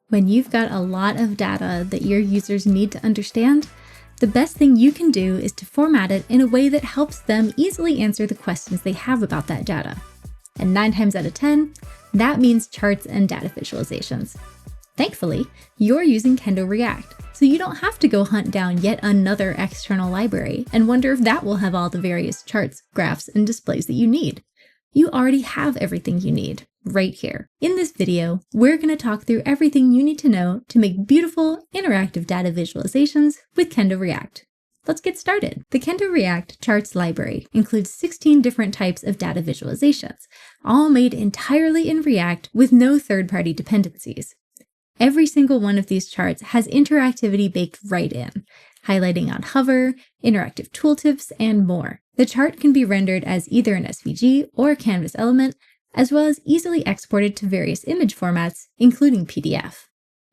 When you've got a lot of data that your users need to understand, the best thing you can do is to format it in a way that helps them easily answer the questions they have about that data. And 9 times out of 10, that means charts and data visualizations. Thankfully, you're using KendoReact, so you don't have to go hunt down yet another external library and wonder if that will have all the various charts, graphs, and displays that you need. You already have everything you need right here. In this video, we're going to talk through everything you need to know to make beautiful, interactive data visualizations with KendoReact. Let's get started. The KendoReact Charts library includes 16 different types of data visualizations, all made entirely in React with no third-party dependencies. Every single one of these charts has interactivity baked right in, highlighting on hover, interactive tooltips, and more. The chart can be rendered as either an SVG or a canvas element, as well as easily exported to various image formats, including PDF.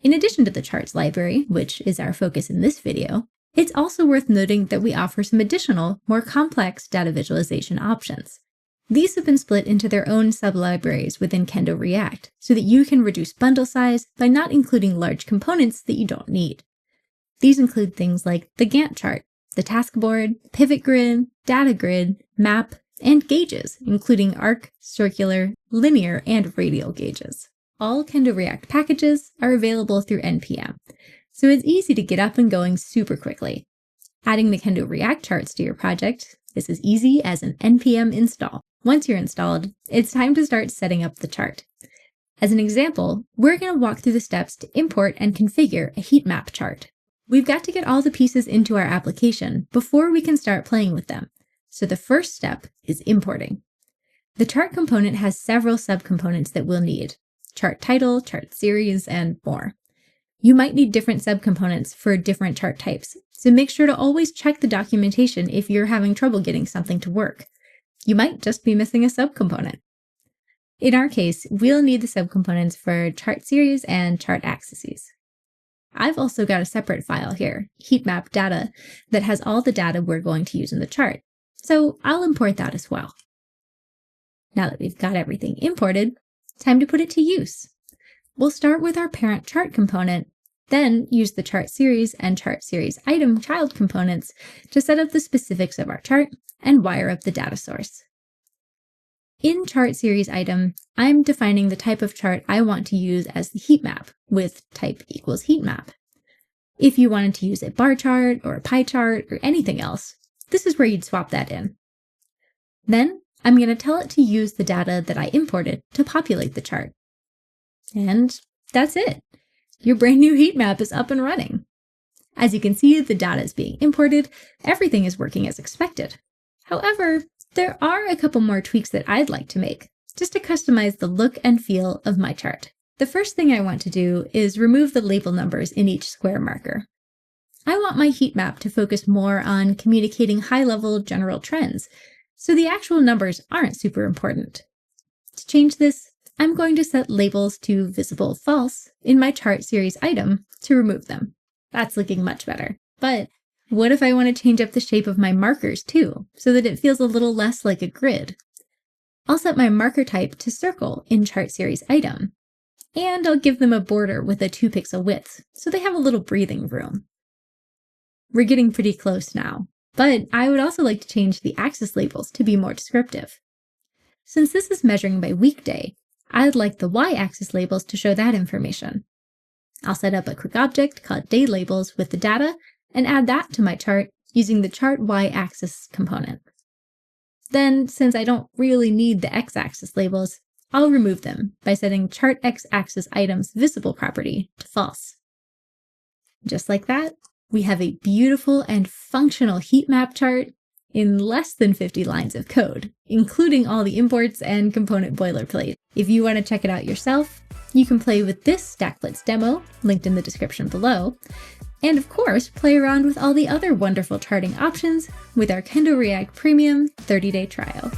In addition to the charts library, which is our focus in this video, it's also worth noting that we offer some additional, more complex data visualization options. These have been split into their own sub-libraries within KendoReact, so that you can reduce bundle size by not including large components that you don't need. These include things like the Gantt chart, the task board, pivot grid, data grid, map, and gauges, including arc, circular, linear, and radial gauges. All KendoReact packages are available through NPM, so it's easy to get up and going super quickly. Adding the KendoReact charts to your project is as easy as an NPM install. Once you're installed, it's time to start setting up the chart. As an example, we're going to walk through the steps to import and configure a heat map chart. We've got to get all the pieces into our application before we can start playing with them. So the first step is importing. The chart component has several subcomponents that we'll need: chart title, chart series, and more. You might need different subcomponents for different chart types, so make sure to always check the documentation if you're having trouble getting something to work. You might just be missing a subcomponent. In our case, we'll need the subcomponents for chart series and chart axes. I've also got a separate file here, heat map data, that has all the data we're going to use in the chart, so I'll import that as well. Now that we've got everything imported, time to put it to use. We'll start with our parent chart component, then use the chart series and chart series item child components to set up the specifics of our chart and wire up the data source. In chart series item, I'm defining the type of chart I want to use as the heat map with type equals heat map. If you wanted to use a bar chart or a pie chart or anything else, this is where you'd swap that in. Then I'm going to tell it to use the data that I imported to populate the chart. And that's it. Your brand new heat map is up and running. As you can see, the data is being imported. Everything is working as expected. However, there are a couple more tweaks that I'd like to make, just to customize the look and feel of my chart. The first thing I want to do is remove the label numbers in each square marker. I want my heat map to focus more on communicating high-level general trends, so the actual numbers aren't super important. To change this, I'm going to set labels to visible false in my chart series item to remove them. That's looking much better. But what if I want to change up the shape of my markers too, so that it feels a little less like a grid? I'll set my marker type to circle in chart series item, and I'll give them a border with a 2-pixel width, so they have a little breathing room. We're getting pretty close now, but I would also like to change the axis labels to be more descriptive. Since this is measuring by weekday, I'd like the y-axis labels to show that information. I'll set up a quick object called day labels with the data and add that to my chart using the chart y-axis component. Then, since I don't really need the x-axis labels, I'll remove them by setting chart x-axis items visible property to false. Just like that, we have a beautiful and functional heat map chart in less than 50 lines of code, including all the imports and component boilerplate. If you want to check it out yourself, you can play with this StackBlitz demo, linked in the description below, and of course, play around with all the other wonderful charting options with our KendoReact Premium 30-day trial.